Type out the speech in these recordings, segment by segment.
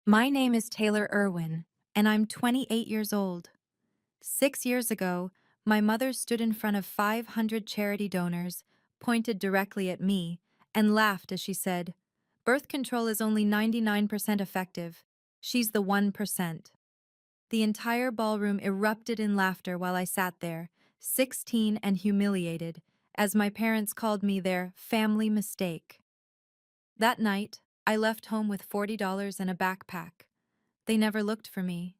My name is Taylor Irwin, and I'm 28 years old. 6 years ago, my mother stood in front of 500 charity donors, pointed directly at me, and laughed as she said, "Birth control is only 99% effective. She's the 1%." The entire ballroom erupted in laughter while I sat there, 16 and humiliated, as my parents called me their family mistake. That night, I left home with $40 and a backpack. They never looked for me.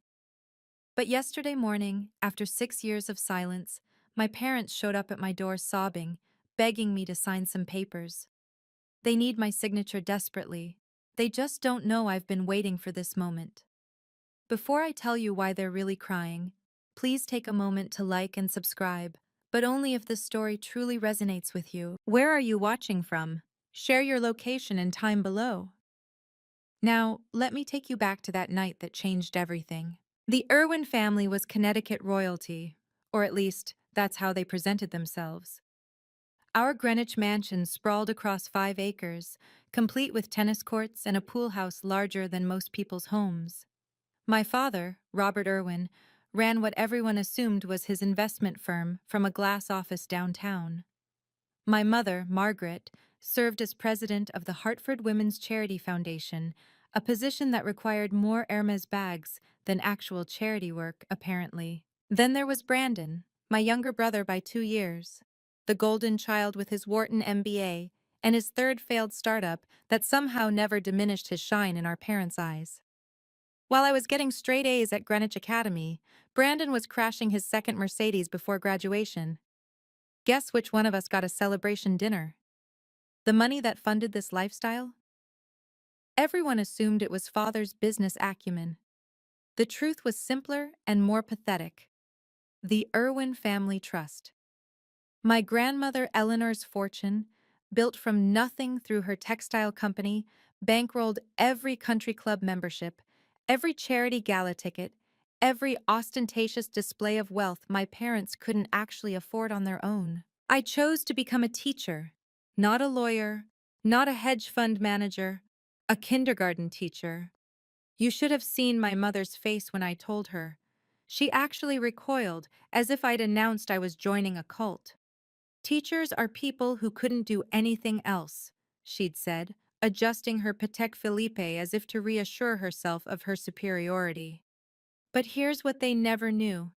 But yesterday morning, after 6 years of silence, my parents showed up at my door sobbing, begging me to sign some papers. They need my signature desperately. They just don't know I've been waiting for this moment. Before I tell you why they're really crying, please take a moment to like and subscribe, but only if this story truly resonates with you. Where are you watching from? Share your location and time below. Now, let me take you back to that night that changed everything. The Irwin family was Connecticut royalty, or at least, that's how they presented themselves. Our Greenwich mansion sprawled across 5 acres, complete with tennis courts and a pool house larger than most people's homes. My father, Robert Irwin, ran what everyone assumed was his investment firm from a glass office downtown. My mother, Margaret, served as president of the Hartford Women's Charity Foundation, a position that required more Hermes bags than actual charity work, apparently. Then there was Brandon, my younger brother by 2 years, the golden child with his Wharton MBA and his third failed startup that somehow never diminished his shine in our parents' eyes. While I was getting straight A's at Greenwich Academy, Brandon was crashing his second Mercedes before graduation. Guess which one of us got a celebration dinner? The money that funded this lifestyle? Everyone assumed it was father's business acumen. The truth was simpler and more pathetic. The Irwin Family Trust. My grandmother Eleanor's fortune, built from nothing through her textile company, bankrolled every country club membership, every charity gala ticket, every ostentatious display of wealth my parents couldn't actually afford on their own. I chose to become a teacher, not a lawyer, not a hedge fund manager, a kindergarten teacher. You should have seen my mother's face when I told her. She actually recoiled, as if I'd announced I was joining a cult. "Teachers are people who couldn't do anything else," she'd said, adjusting her Patek Philippe as if to reassure herself of her superiority. But here's what they never knew.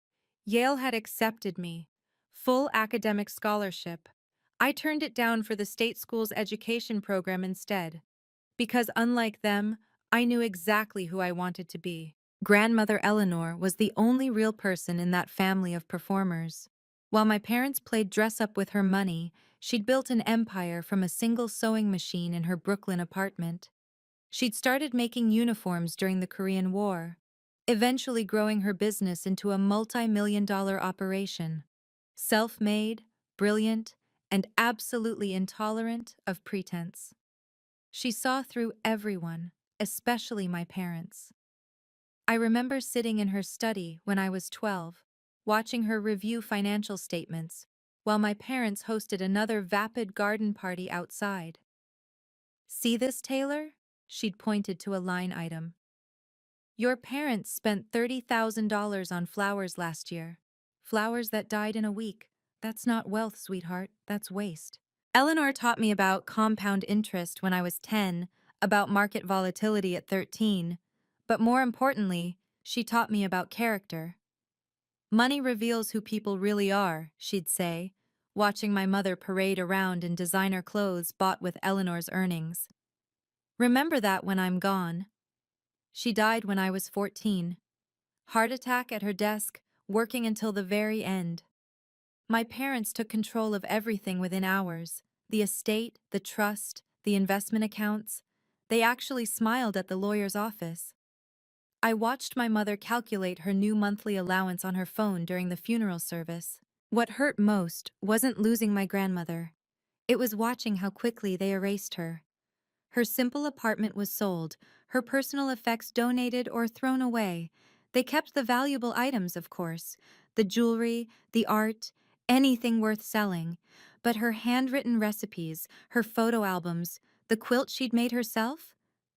Yale had accepted me. Full academic scholarship. I turned it down for the state school's education program instead. Because unlike them, I knew exactly who I wanted to be. Grandmother Eleanor was the only real person in that family of performers. While my parents played dress-up with her money, she'd built an empire from a single sewing machine in her Brooklyn apartment. She'd started making uniforms during the Korean War, eventually growing her business into a multi-million-dollar operation. Self-made, brilliant, and absolutely intolerant of pretense. She saw through everyone, especially my parents. I remember sitting in her study when I was 12, watching her review financial statements, while my parents hosted another vapid garden party outside. "See this, Taylor?" She'd pointed to a line item. "Your parents spent $30,000 on flowers last year. Flowers that died in a week. That's not wealth, sweetheart, that's waste." Eleanor taught me about compound interest when I was 10, about market volatility at 13, but more importantly, she taught me about character. "Money reveals who people really are," she'd say, watching my mother parade around in designer clothes bought with Eleanor's earnings. "Remember that when I'm gone." She died when I was 14. Heart attack at her desk, working until the very end. My parents took control of everything within hours. The estate, the trust, the investment accounts. They actually smiled at the lawyer's office. I watched my mother calculate her new monthly allowance on her phone during the funeral service. What hurt most wasn't losing my grandmother. It was watching how quickly they erased her. Her simple apartment was sold, her personal effects donated or thrown away. They kept the valuable items, of course, the jewelry, the art, anything worth selling. But her handwritten recipes, her photo albums, the quilt she'd made herself?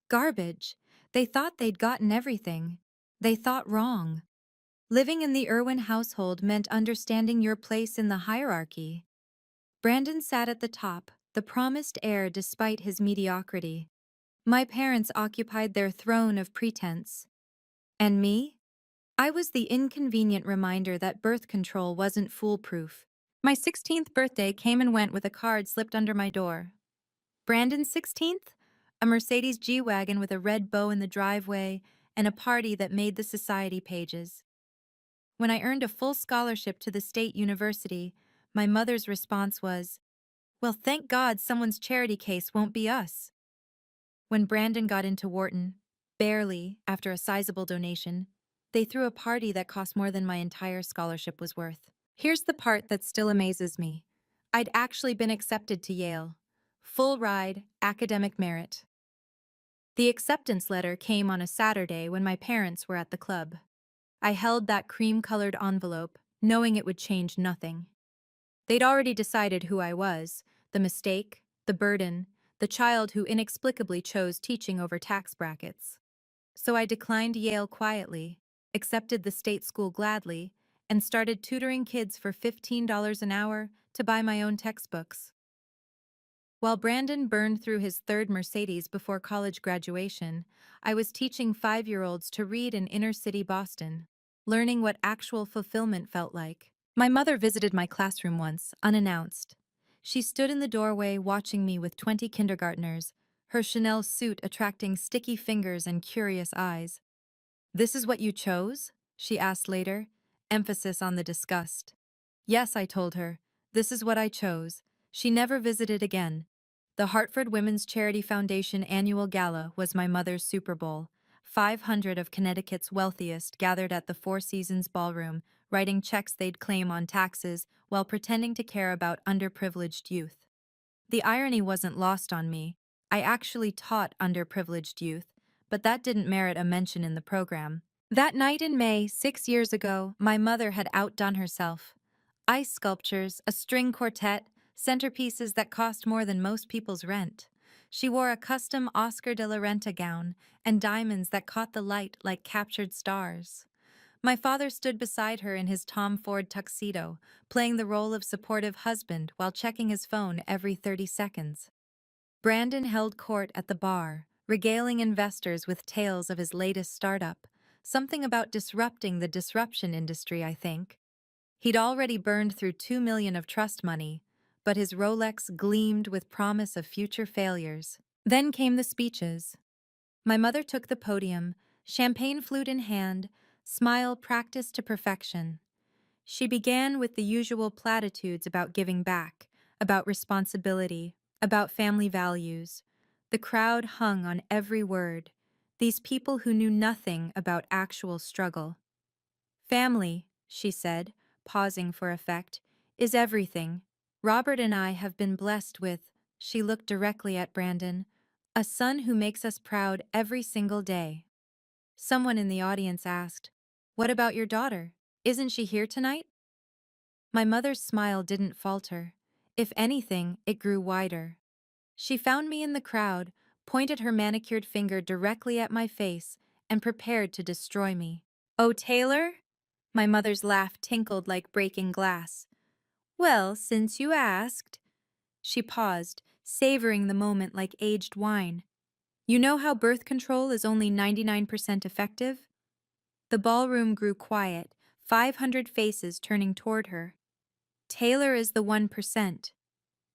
Garbage. They thought they'd gotten everything. They thought wrong. Living in the Irwin household meant understanding your place in the hierarchy. Brandon sat at the top, the promised heir despite his mediocrity. My parents occupied their throne of pretense. And me? I was the inconvenient reminder that birth control wasn't foolproof. My 16th birthday came and went with a card slipped under my door. Brandon's 16th? A Mercedes G-Wagon with a red bow in the driveway and a party that made the society pages. When I earned a full scholarship to the state university, my mother's response was, "Well, thank God someone's charity case won't be us." When Brandon got into Wharton, barely after a sizable donation, they threw a party that cost more than my entire scholarship was worth. Here's the part that still amazes me. I'd actually been accepted to Yale. Full ride, academic merit. The acceptance letter came on a Saturday when my parents were at the club. I held that cream-colored envelope, knowing it would change nothing. They'd already decided who I was, the mistake, the burden, the child who inexplicably chose teaching over tax brackets. So I declined Yale quietly, accepted the state school gladly, and started tutoring kids for $15 an hour to buy my own textbooks. While Brandon burned through his third Mercedes before college graduation, I was teaching 5-year-olds to read in inner-city Boston, learning what actual fulfillment felt like. My mother visited my classroom once, unannounced. She stood in the doorway watching me with 20 kindergartners, her Chanel suit attracting sticky fingers and curious eyes. "This is what you chose?" she asked later, emphasis on the disgust. "Yes," I told her. "This is what I chose." She never visited again. The Hartford Women's Charity Foundation annual gala was my mother's Super Bowl. 500 of Connecticut's wealthiest gathered at the Four Seasons Ballroom, writing checks they'd claim on taxes while pretending to care about underprivileged youth. The irony wasn't lost on me. I actually taught underprivileged youth, but that didn't merit a mention in the program. That night in May, 6 years ago, my mother had outdone herself. Ice sculptures, a string quartet, centerpieces that cost more than most people's rent. She wore a custom Oscar de la Renta gown and diamonds that caught the light like captured stars. My father stood beside her in his Tom Ford tuxedo, playing the role of supportive husband while checking his phone every 30 seconds. Brandon held court at the bar, regaling investors with tales of his latest startup, something about disrupting the disruption industry, I think. He'd already burned through $2 million of trust money, but his Rolex gleamed with promise of future failures. Then came the speeches. My mother took the podium, champagne flute in hand, smile practiced to perfection. She began with the usual platitudes about giving back, about responsibility, about family values. The crowd hung on every word, these people who knew nothing about actual struggle. "Family," she said, pausing for effect, "is everything. Robert and I have been blessed with," she looked directly at Brandon, "a son who makes us proud every single day." Someone in the audience asked, "What about your daughter? Isn't she here tonight?" My mother's smile didn't falter. If anything, it grew wider. She found me in the crowd, pointed her manicured finger directly at my face, and prepared to destroy me. "Oh, Taylor?" My mother's laugh tinkled like breaking glass. "Well, since you asked." She paused, savoring the moment like aged wine. "You know how birth control is only 99% effective?" The ballroom grew quiet, 500 faces turning toward her. "Taylor is the 1%.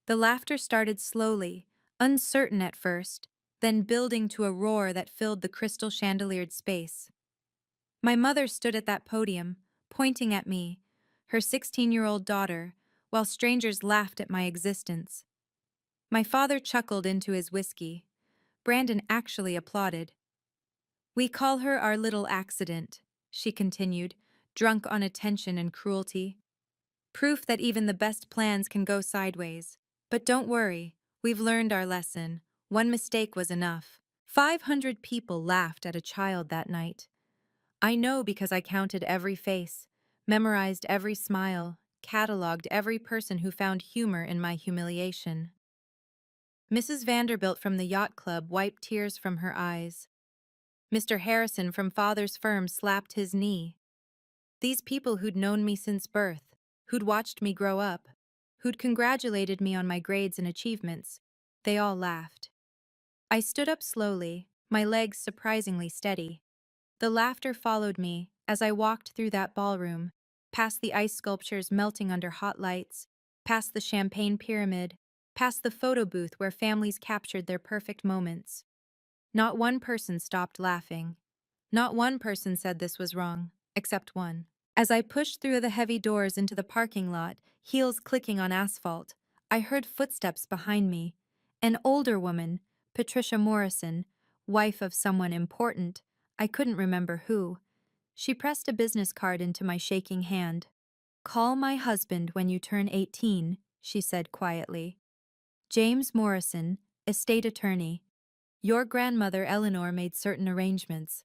The laughter started slowly, uncertain at first, then building to a roar that filled the crystal chandeliered space. My mother stood at that podium, pointing at me, her 16-year-old daughter, while strangers laughed at my existence. My father chuckled into his whiskey. Brandon actually applauded. "We call her our little accident," she continued, drunk on attention and cruelty. "Proof that even the best plans can go sideways. But don't worry, we've learned our lesson. One mistake was enough." 500 people laughed at a child that night. I know because I counted every face, memorized every smile, cataloged every person who found humor in my humiliation. Mrs. Vanderbilt from the yacht club wiped tears from her eyes. Mr. Harrison from father's firm slapped his knee. These people who'd known me since birth, who'd watched me grow up, who'd congratulated me on my grades and achievements, they all laughed. I stood up slowly, my legs surprisingly steady. The laughter followed me as I walked through that ballroom, past the ice sculptures melting under hot lights, past the champagne pyramid, past the photo booth where families captured their perfect moments. Not one person stopped laughing. Not one person said this was wrong, except one. As I pushed through the heavy doors into the parking lot, heels clicking on asphalt, I heard footsteps behind me. An older woman, Patricia Morrison, wife of someone important, I couldn't remember who. She pressed a business card into my shaking hand. "Call my husband when you turn 18, she said quietly. "James Morrison, estate attorney. Your grandmother Eleanor made certain arrangements.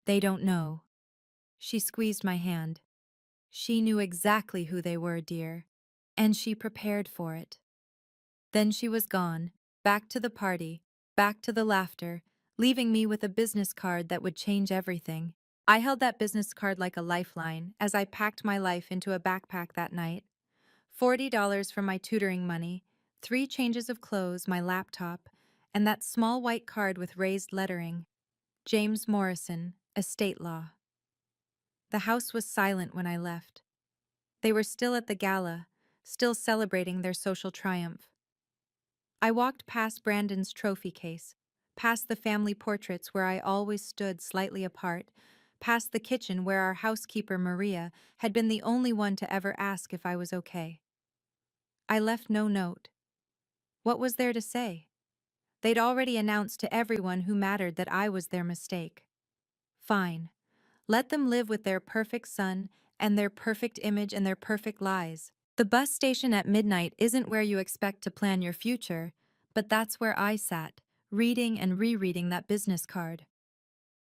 They don't know." She squeezed my hand. She knew exactly who they were, dear. And she prepared for it. Then she was gone, back to the party, back to the laughter, leaving me with a business card that would change everything. I held that business card like a lifeline as I packed my life into a backpack that night. $40 for my tutoring money, 3 changes of clothes, my laptop, and that small white card with raised lettering. James Morrison, Estate Law. The house was silent when I left. They were still at the gala, still celebrating their social triumph. I walked past Brandon's trophy case, past the family portraits where I always stood slightly apart, past the kitchen where our housekeeper Maria had been the only one to ever ask if I was okay. I left no note. What was there to say? They'd already announced to everyone who mattered that I was their mistake. Fine. Let them live with their perfect son and their perfect image and their perfect lies. The bus station at midnight isn't where you expect to plan your future, but that's where I sat, reading and rereading that business card.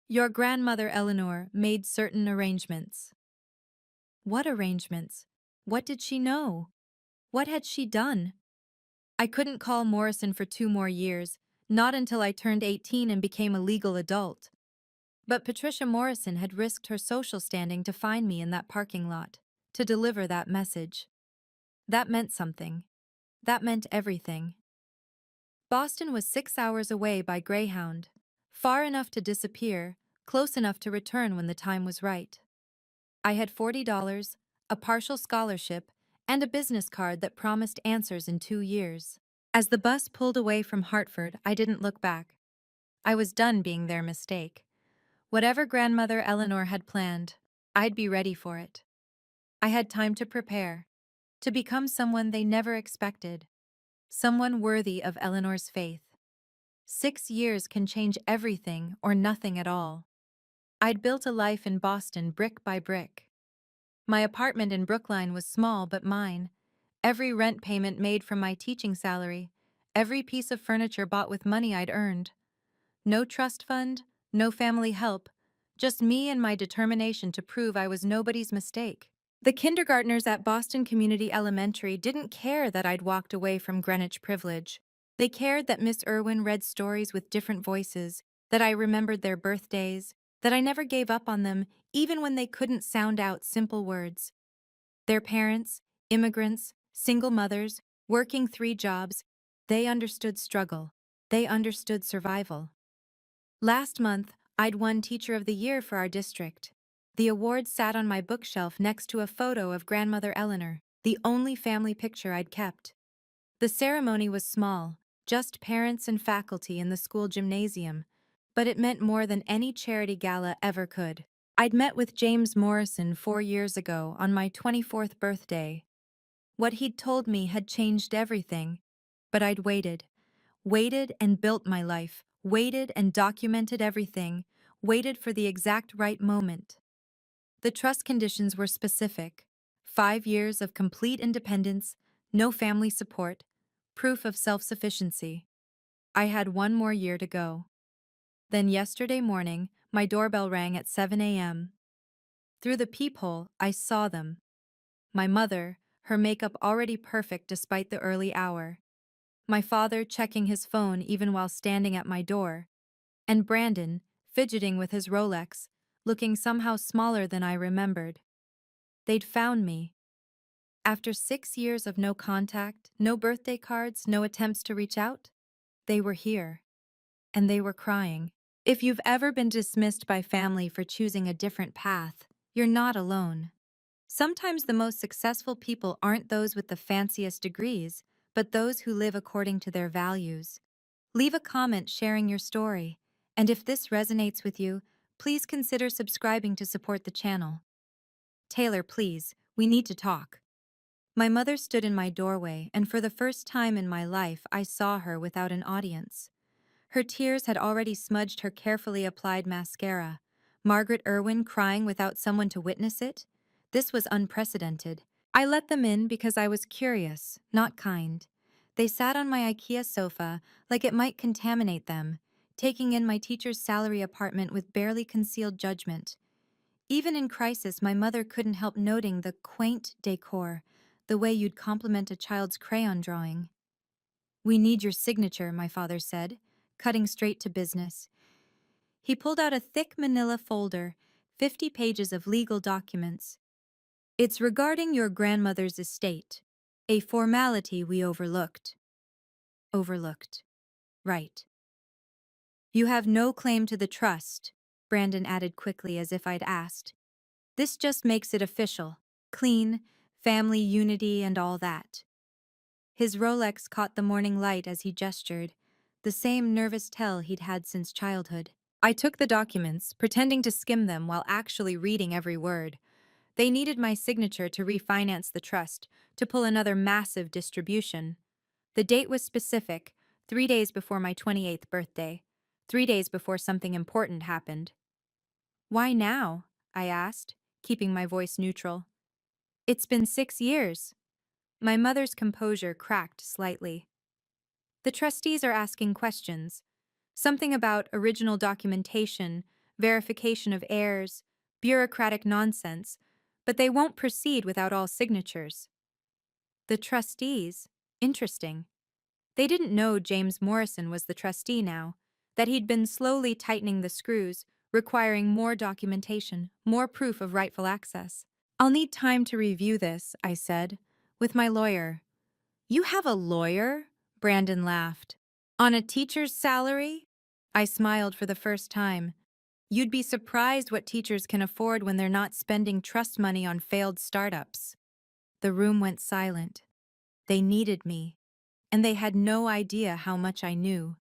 Your grandmother Eleanor made certain arrangements. What arrangements? What did she know? What had she done? I couldn't call Morrison for 2 more years, not until I turned 18 and became a legal adult. But Patricia Morrison had risked her social standing to find me in that parking lot, to deliver that message. That meant something. That meant everything. Boston was 6 hours away by Greyhound, far enough to disappear, close enough to return when the time was right. I had $40, a partial scholarship, and a business card that promised answers in 2 years. As the bus pulled away from Hartford, I didn't look back. I was done being their mistake. Whatever grandmother Eleanor had planned, I'd be ready for it. I had time to prepare, to become someone they never expected, someone worthy of Eleanor's faith. 6 years can change everything or nothing at all. I'd built a life in Boston brick by brick. My apartment in Brookline was small but mine. Every rent payment made from my teaching salary, every piece of furniture bought with money I'd earned. No trust fund, no family help, just me and my determination to prove I was nobody's mistake. The kindergartners at Boston Community Elementary didn't care that I'd walked away from Greenwich privilege. They cared that Miss Irwin read stories with different voices, that I remembered their birthdays, that I never gave up on them even when they couldn't sound out simple words. Their parents, immigrants, single mothers, working 3 jobs, they understood struggle. They understood survival. Last month, I'd won Teacher of the Year for our district. The award sat on my bookshelf next to a photo of grandmother Eleanor, the only family picture I'd kept. The ceremony was small, just parents and faculty in the school gymnasium, but it meant more than any charity gala ever could. I'd met with James Morrison 4 years ago on my 24th birthday. What he'd told me had changed everything, but I'd waited and built my life, waited and documented everything, waited for the exact right moment. The trust conditions were specific: 5 years of complete independence, no family support, proof of self-sufficiency. I had 1 more year to go. Then yesterday morning, my doorbell rang at 7 a.m. Through the peephole, I saw them. My mother, her makeup already perfect despite the early hour. My father checking his phone even while standing at my door. And Brandon, fidgeting with his Rolex, looking somehow smaller than I remembered. They'd found me. After 6 years of no contact, no birthday cards, no attempts to reach out, they were here. And they were crying. If you've ever been dismissed by family for choosing a different path, you're not alone. Sometimes the most successful people aren't those with the fanciest degrees, but those who live according to their values. Leave a comment sharing your story, and if this resonates with you, please consider subscribing to support the channel. Taylor, please, we need to talk. My mother stood in my doorway, and for the first time in my life, I saw her without an audience. Her tears had already smudged her carefully applied mascara. Margaret Irwin crying without someone to witness it? This was unprecedented. I let them in because I was curious, not kind. They sat on my IKEA sofa like it might contaminate them, taking in my teacher's salary apartment with barely concealed judgment. Even in crisis, my mother couldn't help noting the quaint decor, the way you'd compliment a child's crayon drawing. "We need your signature," my father said, cutting straight to business. He pulled out a thick manila folder, 50 pages of legal documents. "It's regarding your grandmother's estate, a formality we overlooked." Overlooked. Right. "You have no claim to the trust," Brandon added quickly as if I'd asked. "This just makes it official. Clean, family unity and all that." His Rolex caught the morning light as he gestured, the same nervous tell he'd had since childhood. I took the documents, pretending to skim them while actually reading every word. They needed my signature to refinance the trust, to pull another massive distribution. The date was specific, 3 days before my 28th birthday, 3 days before something important happened. "Why now?" I asked, keeping my voice neutral. "It's been 6 years." My mother's composure cracked slightly. "The trustees are asking questions. Something about original documentation, verification of heirs, bureaucratic nonsense, but they won't proceed without all signatures." The trustees? Interesting. They didn't know James Morrison was the trustee now, that he'd been slowly tightening the screws, requiring more documentation, more proof of rightful access. "I'll need time to review this," I said, "with my lawyer." "You have a lawyer?" Brandon laughed. "On a teacher's salary?" I smiled for the first time. "You'd be surprised what teachers can afford when they're not spending trust money on failed startups." The room went silent. They needed me, and they had no idea how much I knew.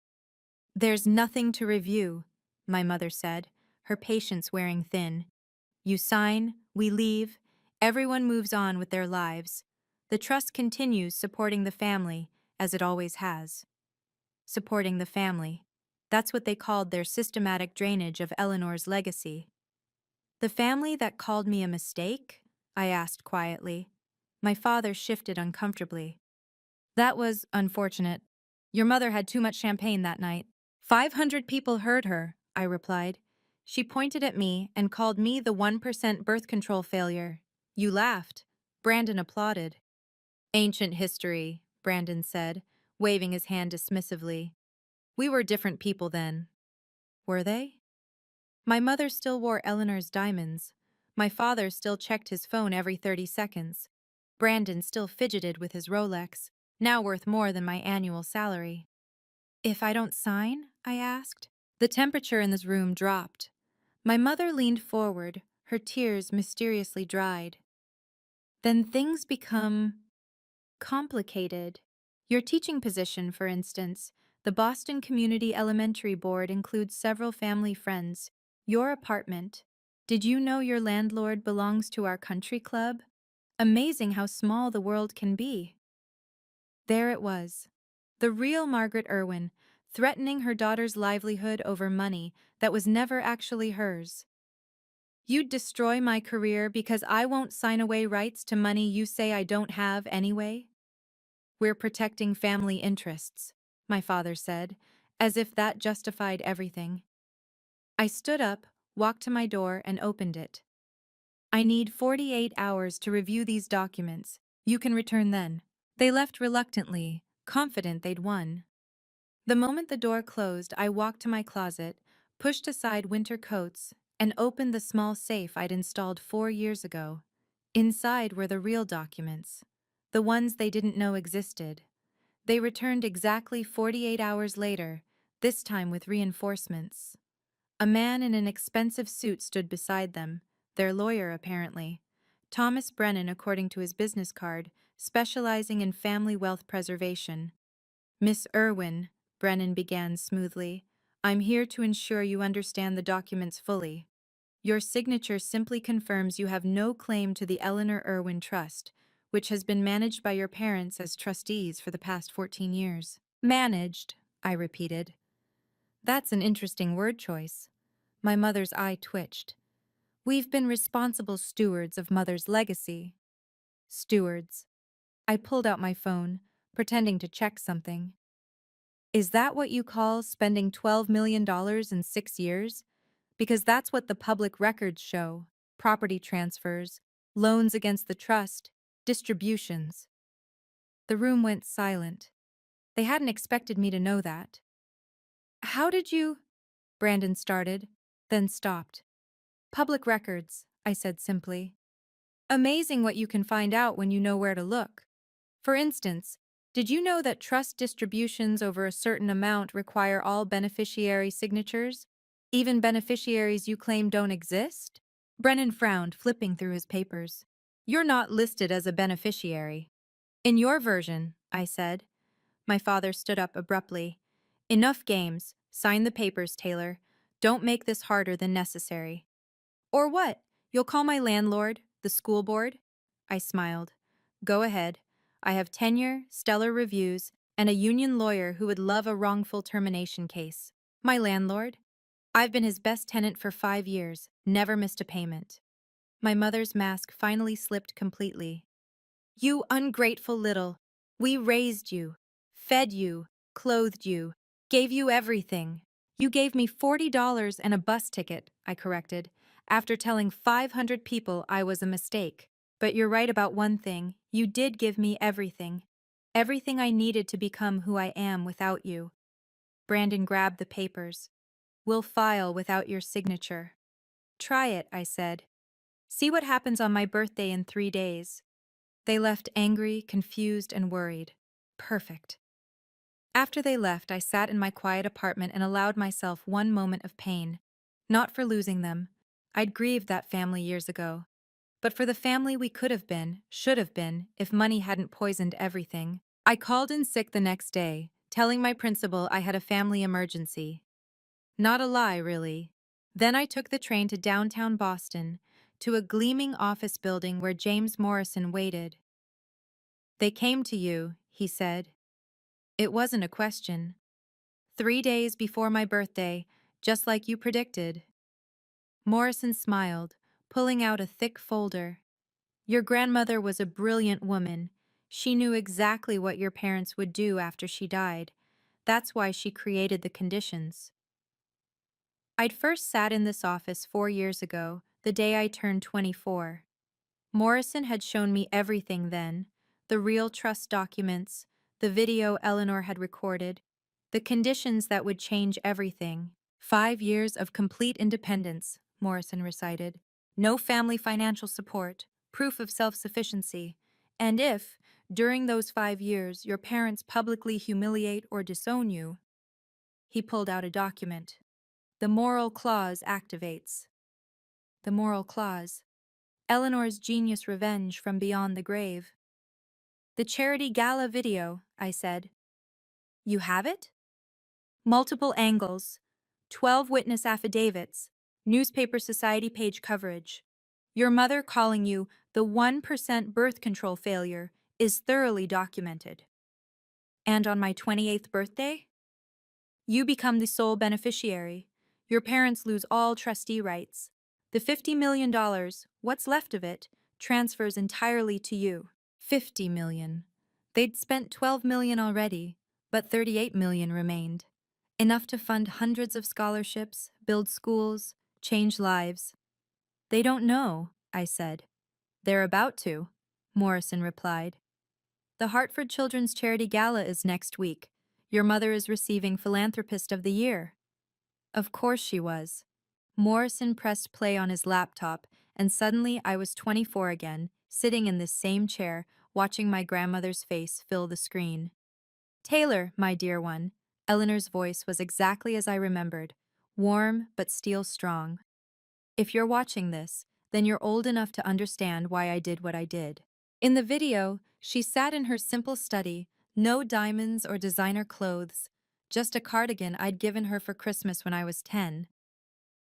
"There's nothing to review," my mother said, her patience wearing thin. "You sign, we leave, everyone moves on with their lives. The trust continues supporting the family, as it always has." Supporting the family. That's what they called their systematic drainage of Eleanor's legacy. "The family that called me a mistake?" I asked quietly. My father shifted uncomfortably. "That was unfortunate. Your mother had too much champagne that night." 500 people heard her," I replied. "She pointed at me and called me the 1% birth control failure. You laughed." Brandon applauded. "Ancient history," Brandon said, waving his hand dismissively. "We were different people then." Were they? My mother still wore Eleanor's diamonds. My father still checked his phone every 30 seconds. Brandon still fidgeted with his Rolex, now worth more than my annual salary. "If I don't sign?" I asked. The temperature in this room dropped. My mother leaned forward, her tears mysteriously dried. "Then things become complicated. Your teaching position, for instance. The Boston Community Elementary Board includes several family friends. Your apartment. Did you know your landlord belongs to our country club? Amazing how small the world can be." There it was. The real Margaret Irwin, threatening her daughter's livelihood over money that was never actually hers. "You'd destroy my career because I won't sign away rights to money you say I don't have anyway?" "We're protecting family interests," my father said, as if that justified everything. I stood up, walked to my door, and opened it. "I need 48 hours to review these documents. You can return then." They left reluctantly, confident they'd won. The moment the door closed, I walked to my closet, pushed aside winter coats, and opened the small safe I'd installed 4 years ago. Inside were the real documents, the ones they didn't know existed. They returned exactly 48 hours later, this time with reinforcements. A man in an expensive suit stood beside them, their lawyer apparently. Thomas Brennan, according to his business card, specializing in family wealth preservation. Miss Irwin, Brennan began smoothly, I'm here to ensure you understand the documents fully. Your signature simply confirms you have no claim to the Eleanor Irwin Trust, which has been managed by your parents as trustees for the past 14 years. Managed, I repeated. That's an interesting word choice. My mother's eye twitched. We've been responsible stewards of Mother's legacy. Stewards. I pulled out my phone, pretending to check something. Is that what you call spending $12 million in 6 years? Because that's what the public records show. Property transfers, loans against the trust, distributions. The room went silent. They hadn't expected me to know that. How did you? Brandon started, then stopped. Public records, I said simply. Amazing what you can find out when you know where to look. For instance, did you know that trust distributions over a certain amount require all beneficiary signatures? Even beneficiaries you claim don't exist? Brennan frowned, flipping through his papers. You're not listed as a beneficiary. In your version, I said. My father stood up abruptly. Enough games. Sign the papers, Taylor. Don't make this harder than necessary. Or what? You'll call my landlord, the school board? I smiled. Go ahead. I have tenure, stellar reviews, and a union lawyer who would love a wrongful termination case. My landlord? I've been his best tenant for 5 years, never missed a payment. My mother's mask finally slipped completely. You ungrateful little. We raised you, fed you, clothed you, gave you everything. You gave me $40 and a bus ticket, I corrected, after telling 500 people I was a mistake. But you're right about one thing, you did give me everything. Everything I needed to become who I am without you. Brandon grabbed the papers. We'll file without your signature. Try it, I said. See what happens on my birthday in 3 days. They left angry, confused, and worried. Perfect. After they left, I sat in my quiet apartment and allowed myself one moment of pain. Not for losing them. I'd grieved that family years ago. But for the family we could have been, should have been, if money hadn't poisoned everything. I called in sick the next day, telling my principal I had a family emergency. Not a lie, really. Then I took the train to downtown Boston, to a gleaming office building where James Morrison waited. They came to you, he said. It wasn't a question. 3 days before my birthday, just like you predicted. Morrison smiled, pulling out a thick folder. Your grandmother was a brilliant woman. She knew exactly what your parents would do after she died. That's why she created the conditions. I'd first sat in this office 4 years ago, the day I turned 24. Morrison had shown me everything then, the real trust documents, the video Eleanor had recorded, the conditions that would change everything. 5 years of complete independence, Morrison recited. No family financial support, proof of self-sufficiency. And if, during those 5 years, your parents publicly humiliate or disown you, he pulled out a document. The moral clause activates. The moral clause. Eleanor's genius revenge from beyond the grave. The charity gala video, I said. You have it? Multiple angles, 12 witness affidavits, newspaper society page coverage. Your mother calling you the 1% birth control failure is thoroughly documented. And on my 28th birthday? You become the sole beneficiary. Your parents lose all trustee rights. The $50 million, what's left of it, transfers entirely to you. $50 million. They'd spent $12 million already, but $38 million remained. Enough to fund hundreds of scholarships, build schools, change lives. They don't know, I said. They're about to, Morrison replied. The Hartford Children's Charity Gala is next week. Your mother is receiving Philanthropist of the Year. Of course she was. Morrison pressed play on his laptop, and suddenly I was 24 again, sitting in this same chair, watching my grandmother's face fill the screen. Taylor, my dear one. Eleanor's voice was exactly as I remembered, warm but steel strong. If you're watching this, then you're old enough to understand why I did what I did. In the video, she sat in her simple study, no diamonds or designer clothes, just a cardigan I'd given her for Christmas when I was 10.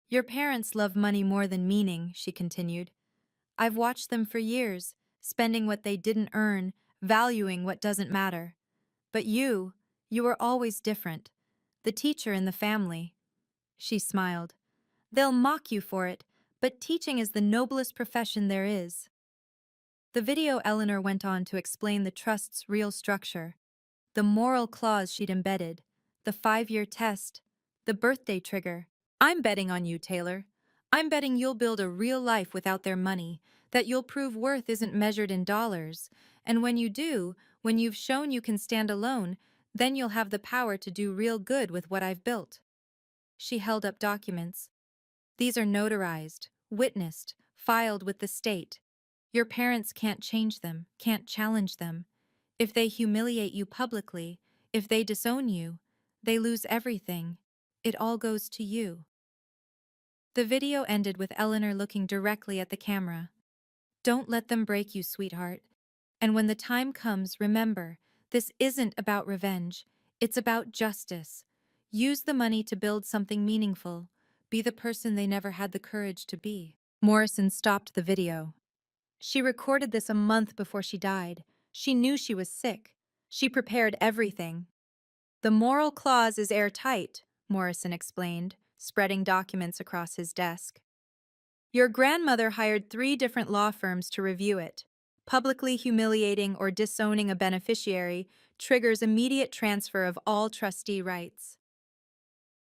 Your parents love money more than meaning, she continued. I've watched them for years, spending what they didn't earn, valuing what doesn't matter. But you were always different. The teacher in the family. She smiled. They'll mock you for it, but teaching is the noblest profession there is. The video Eleanor went on to explain the trust's real structure, the moral clause she'd embedded, the 5-year test, the birthday trigger. I'm betting on you, Taylor. I'm betting you'll build a real life without their money, that you'll prove worth isn't measured in dollars, and when you do, when you've shown you can stand alone, then you'll have the power to do real good with what I've built. She held up documents. These are notarized, witnessed, filed with the state. Your parents can't change them, can't challenge them. If they humiliate you publicly, if they disown you, they lose everything. It all goes to you. The video ended with Eleanor looking directly at the camera. Don't let them break you, sweetheart. And when the time comes, remember, this isn't about revenge. It's about justice. Use the money to build something meaningful. Be the person they never had the courage to be. Morrison stopped the video. She recorded this a month before she died. She knew she was sick. She prepared everything. The moral clause is airtight, Morrison explained, spreading documents across his desk. Your grandmother hired 3 different law firms to review it. Publicly humiliating or disowning a beneficiary triggers immediate transfer of all trustee rights.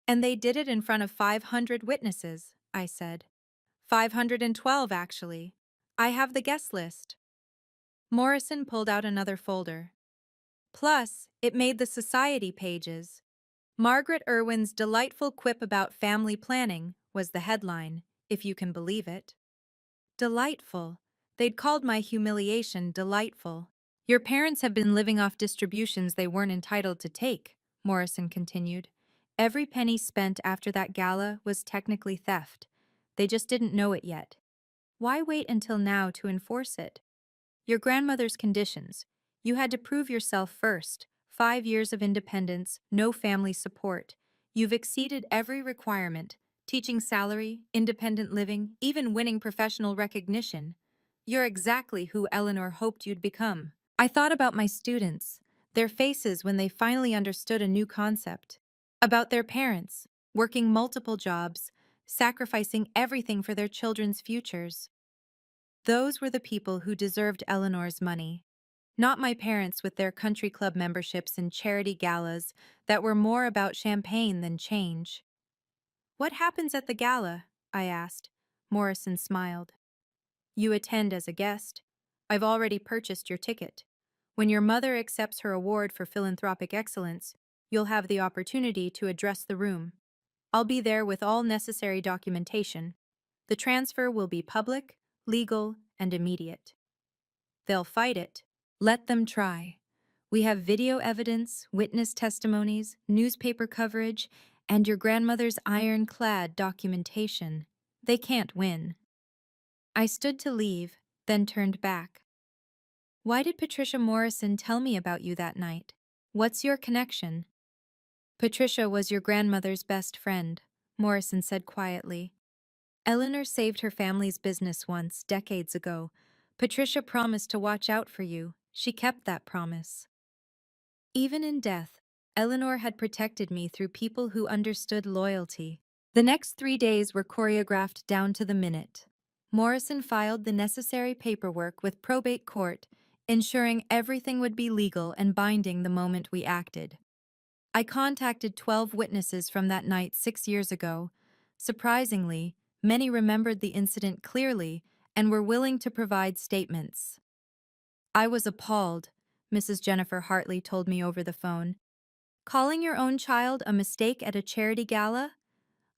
And they did it in front of 500 witnesses, I said. 512, actually. I have the guest list. Morrison pulled out another folder. Plus, it made the society pages. Margaret Irwin's delightful quip about family planning was the headline, if you can believe it. Delightful. They'd called my humiliation delightful. Your parents have been living off distributions they weren't entitled to take, Morrison continued. Every penny spent after that gala was technically theft. They just didn't know it yet. Why wait until now to enforce it? Your grandmother's conditions. You had to prove yourself first. 5 years of independence, no family support. You've exceeded every requirement. Teaching salary, independent living, even winning professional recognition. You're exactly who Eleanor hoped you'd become. I thought about my students, their faces when they finally understood a new concept. About their parents, working multiple jobs, sacrificing everything for their children's futures. Those were the people who deserved Eleanor's money. Not my parents with their country club memberships and charity galas that were more about champagne than change. What happens at the gala? I asked. Morrison smiled. You attend as a guest. I've already purchased your ticket. When your mother accepts her award for philanthropic excellence, you'll have the opportunity to address the room. I'll be there with all necessary documentation. The transfer will be public, legal, and immediate. They'll fight it. Let them try. We have video evidence, witness testimonies, newspaper coverage, and your grandmother's ironclad documentation. They can't win. I stood to leave, then turned back. Why did Patricia Morrison tell me about you that night? What's your connection? Patricia was your grandmother's best friend, Morrison said quietly. Eleanor saved her family's business once, decades ago. Patricia promised to watch out for you. She kept that promise. Even in death, Eleanor had protected me through people who understood loyalty. The next 3 days were choreographed down to the minute. Morrison filed the necessary paperwork with probate court, ensuring everything would be legal and binding the moment we acted. I contacted 12 witnesses from that night 6 years ago. Surprisingly, many remembered the incident clearly and were willing to provide statements. I was appalled, Mrs. Jennifer Hartley told me over the phone. Calling your own child a mistake at a charity gala?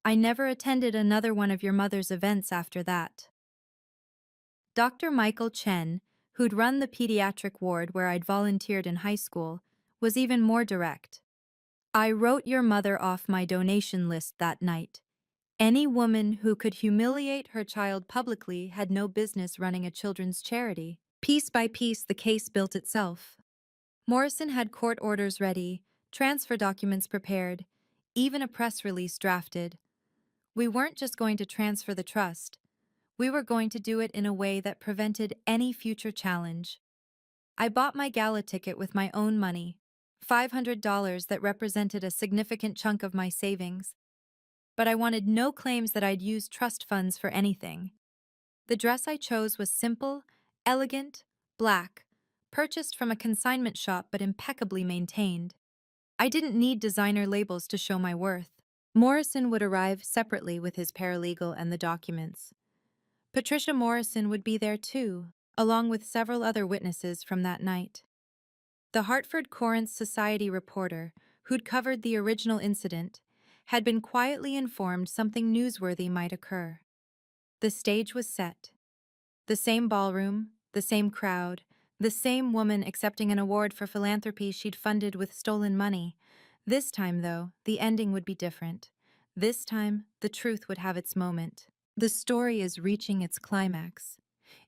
I never attended another one of your mother's events after that. Dr. Michael Chen, who'd run the pediatric ward where I'd volunteered in high school, was even more direct. I wrote your mother off my donation list that night. Any woman who could humiliate her child publicly had no business running a children's charity. Piece by piece, the case built itself. Morrison had court orders ready, transfer documents prepared, even a press release drafted. We weren't just going to transfer the trust. We were going to do it in a way that prevented any future challenge. I bought my gala ticket with my own money, $500 that represented a significant chunk of my savings. But I wanted no claims that I'd used trust funds for anything. The dress I chose was simple, elegant, black, purchased from a consignment shop but impeccably maintained. I didn't need designer labels to show my worth. Morrison would arrive separately with his paralegal and the documents. Patricia Morrison would be there too, along with several other witnesses from that night. The Hartford Courant Society reporter, who'd covered the original incident, had been quietly informed something newsworthy might occur. The stage was set. The same ballroom, the same crowd, the same woman accepting an award for philanthropy she'd funded with stolen money. This time, though, the ending would be different. This time, the truth would have its moment. The story is reaching its climax.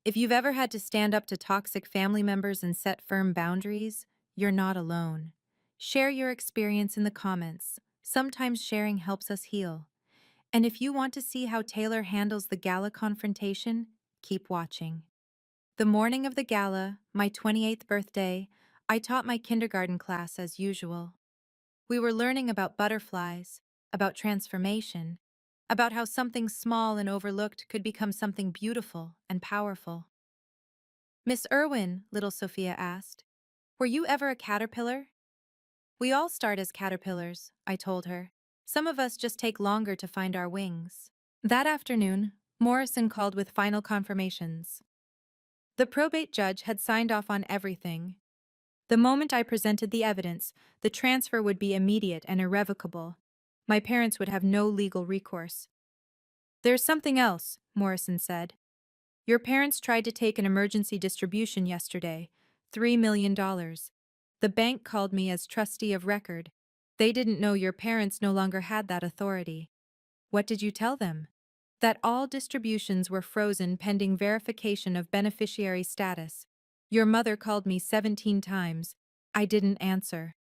If you've ever had to stand up to toxic family members and set firm boundaries, you're not alone. Share your experience in the comments. Sometimes sharing helps us heal. And if you want to see how Taylor handles the gala confrontation, keep watching. The morning of the gala, my 28th birthday, I taught my kindergarten class as usual. We were learning about butterflies, about transformation, about how something small and overlooked could become something beautiful and powerful. Miss Irwin, little Sophia asked, were you ever a caterpillar? We all start as caterpillars, I told her. Some of us just take longer to find our wings. That afternoon, Morrison called with final confirmations. The probate judge had signed off on everything. The moment I presented the evidence, the transfer would be immediate and irrevocable. My parents would have no legal recourse. There's something else, Morrison said. Your parents tried to take an emergency distribution yesterday, $3 million. The bank called me as trustee of record. They didn't know your parents no longer had that authority. What did you tell them? That all distributions were frozen pending verification of beneficiary status. Your mother called me 17 times. I didn't answer.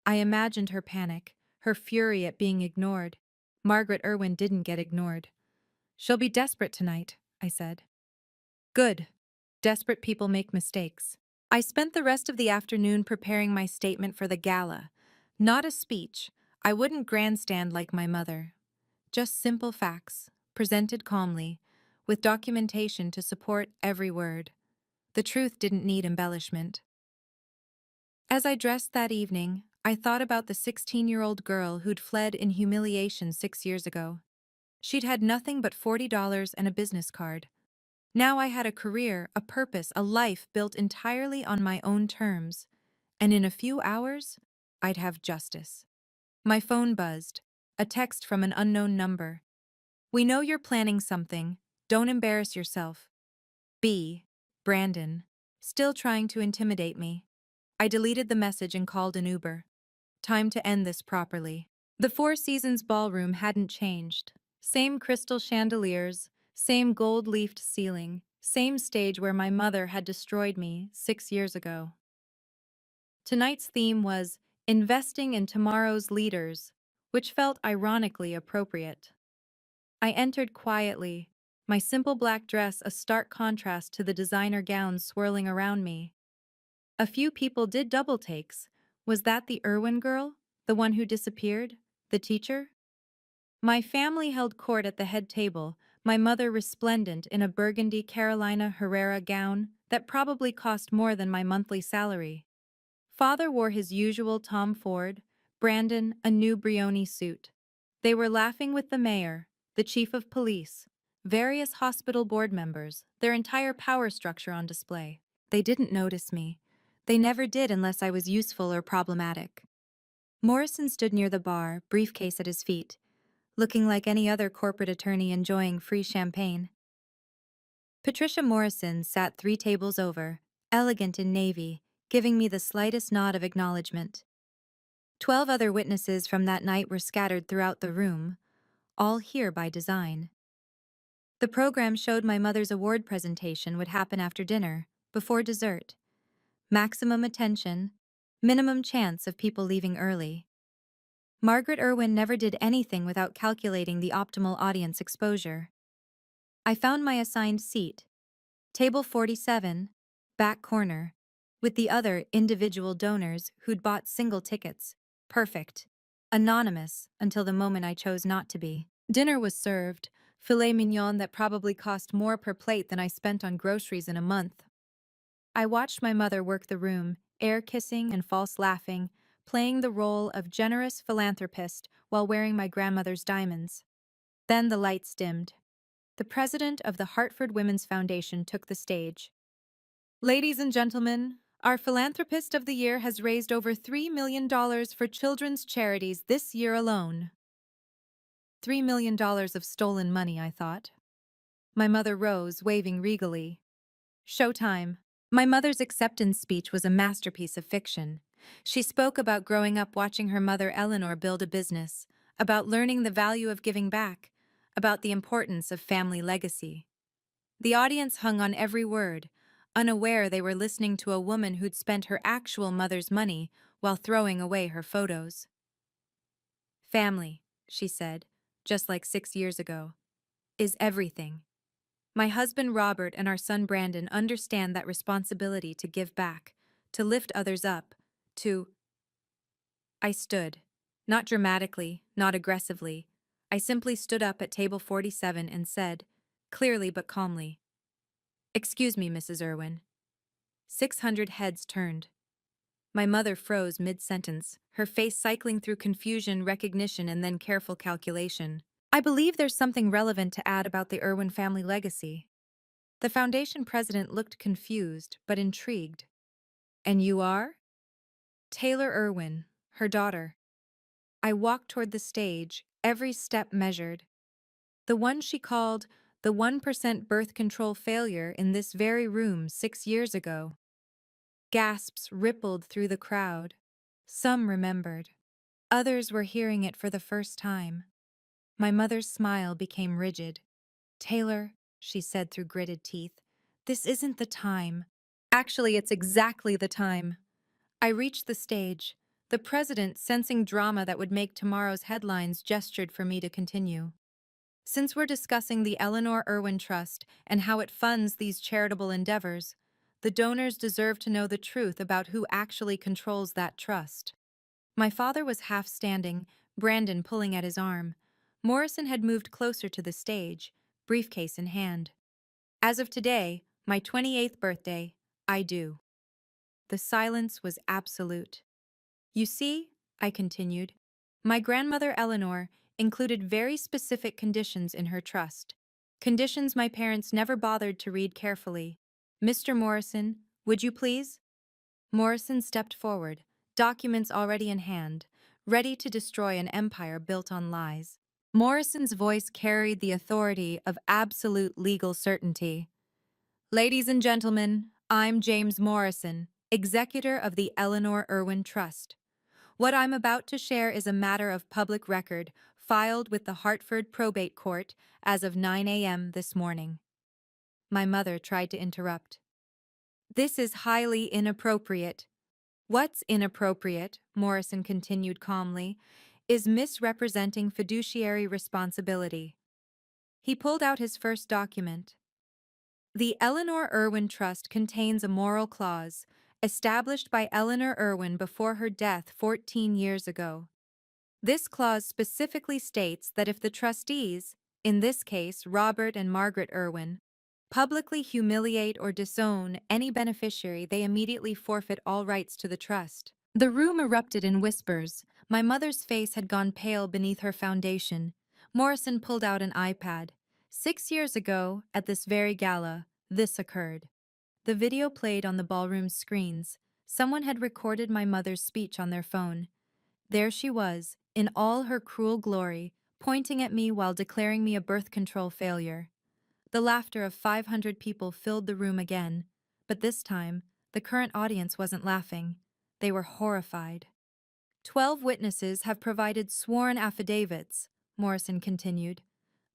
I imagined her panic, her fury at being ignored. Margaret Irwin didn't get ignored. She'll be desperate tonight, I said. Good. Desperate people make mistakes. I spent the rest of the afternoon preparing my statement for the gala. Not a speech. I wouldn't grandstand like my mother. Just simple facts, presented calmly, with documentation to support every word. The truth didn't need embellishment. As I dressed that evening, I thought about the 16-year-old girl who'd fled in humiliation 6 years ago. She'd had nothing but $40 and a business card. Now I had a career, a purpose, a life built entirely on my own terms. And in a few hours, I'd have justice. My phone buzzed, a text from an unknown number. We know you're planning something. Don't embarrass yourself. B. Brandon. Still trying to intimidate me. I deleted the message and called an Uber. Time to end this properly. The Four Seasons ballroom hadn't changed. Same crystal chandeliers, same gold-leafed ceiling, same stage where my mother had destroyed me 6 years ago. Tonight's theme was investing in tomorrow's leaders, which felt ironically appropriate. I entered quietly, my simple black dress a stark contrast to the designer gowns swirling around me. A few people did double takes. Was that the Irwin girl? The one who disappeared? The teacher? My family held court at the head table, my mother resplendent in a burgundy Carolina Herrera gown that probably cost more than my monthly salary. Father wore his usual Tom Ford, Brandon a new Brioni suit. They were laughing with the mayor, the chief of police, various hospital board members, their entire power structure on display. They didn't notice me. They never did unless I was useful or problematic. Morrison stood near the bar, briefcase at his feet. looking like any other corporate attorney enjoying free champagne. Patricia Morrison sat 3 tables over, elegant in navy, giving me the slightest nod of acknowledgement. 12 other witnesses from that night were scattered throughout the room, all here by design. The program showed my mother's award presentation would happen after dinner, before dessert. Maximum attention, minimum chance of people leaving early. Margaret Irwin never did anything without calculating the optimal audience exposure. I found my assigned seat, table 47, back corner, with the other individual donors who'd bought single tickets. Perfect. Anonymous until the moment I chose not to be. Dinner was served, filet mignon that probably cost more per plate than I spent on groceries in a month. I watched my mother work the room, air kissing and false laughing, playing the role of generous philanthropist while wearing my grandmother's diamonds. Then the lights dimmed. The president of the Hartford Women's Foundation took the stage. Ladies and gentlemen, our philanthropist of the year has raised over $3 million for children's charities this year alone. $3 million of stolen money, I thought. My mother rose, waving regally. Showtime. My mother's acceptance speech was a masterpiece of fiction. She spoke about growing up watching her mother Eleanor build a business, about learning the value of giving back, about the importance of family legacy. The audience hung on every word, unaware they were listening to a woman who'd spent her actual mother's money while throwing away her photos. Family, she said, just like 6 years ago, is everything. My husband Robert and our son Brandon understand that responsibility to give back, to lift others up, to... I stood. Not dramatically, not aggressively. I simply stood up at table 47 and said, clearly but calmly, "Excuse me, Mrs. Irwin." 600 heads turned. My mother froze mid-sentence, her face cycling through confusion, recognition, and then careful calculation. I believe there's something relevant to add about the Irwin family legacy. The foundation president looked confused, but intrigued. And you are? Taylor Irwin, her daughter. I walked toward the stage, every step measured. The one she called the 1% birth control failure in this very room 6 years ago. Gasps rippled through the crowd. Some remembered. Others were hearing it for the first time. My mother's smile became rigid. "Taylor," she said through gritted teeth, "this isn't the time. Actually, it's exactly the time." I reached the stage. The president, sensing drama that would make tomorrow's headlines, gestured for me to continue. "Since we're discussing the Eleanor Irwin Trust and how it funds these charitable endeavors, the donors deserve to know the truth about who actually controls that trust." My father was half standing, Brandon pulling at his arm. Morrison had moved closer to the stage, briefcase in hand. "As of today, my 28th birthday, I do." The silence was absolute. "You see," I continued, "my grandmother Eleanor included very specific conditions in her trust. Conditions my parents never bothered to read carefully. Mr. Morrison, would you please?" Morrison stepped forward, documents already in hand, ready to destroy an empire built on lies. Morrison's voice carried the authority of absolute legal certainty. "Ladies and gentlemen, I'm James Morrison, executor of the Eleanor Irwin Trust. What I'm about to share is a matter of public record, filed with the Hartford Probate Court as of 9 a.m. this morning." My mother tried to interrupt. "This is highly inappropriate." "What's inappropriate," Morrison continued calmly, "is misrepresenting fiduciary responsibility." He pulled out his first document. "The Eleanor Irwin Trust contains a moral clause, established by Eleanor Irwin before her death 14 years ago. This clause specifically states that if the trustees, in this case Robert and Margaret Irwin, publicly humiliate or disown any beneficiary, they immediately forfeit all rights to the trust." The room erupted in whispers. My mother's face had gone pale beneath her foundation. Morrison pulled out an iPad. 6 years ago, at this very gala, this occurred. The video played on the ballroom's screens. Someone had recorded my mother's speech on their phone. There she was, in all her cruel glory, pointing at me while declaring me a birth control failure. The laughter of 500 people filled the room again, but this time, the current audience wasn't laughing. They were horrified. 12 witnesses have provided sworn affidavits, Morrison continued.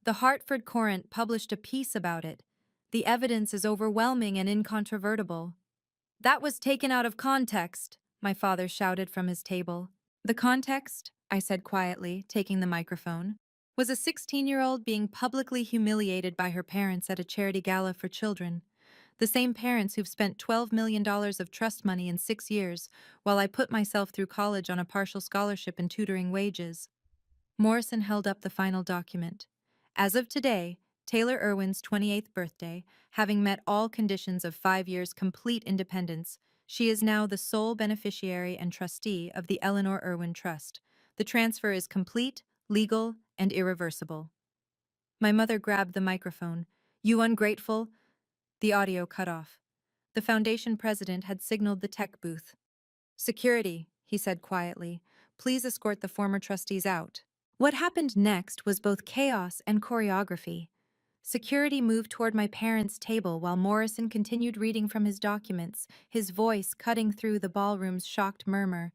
The Hartford Courant published a piece about it. The evidence is overwhelming and incontrovertible. That was taken out of context, my father shouted from his table. The context, I said quietly, taking the microphone, was a 16-year-old being publicly humiliated by her parents at a charity gala for children. The same parents who've spent $12 million of trust money in 6 years, while I put myself through college on a partial scholarship and tutoring wages. Morrison held up the final document. As of today, Taylor Irwin's 28th birthday, having met all conditions of 5 years' complete independence, she is now the sole beneficiary and trustee of the Eleanor Irwin Trust. The transfer is complete, legal, and irreversible. My mother grabbed the microphone. You ungrateful? The audio cut off. The foundation president had signaled the tech booth. Security, he said quietly. Please escort the former trustees out. What happened next was both chaos and choreography. Security moved toward my parents' table while Morrison continued reading from his documents, his voice cutting through the ballroom's shocked murmur.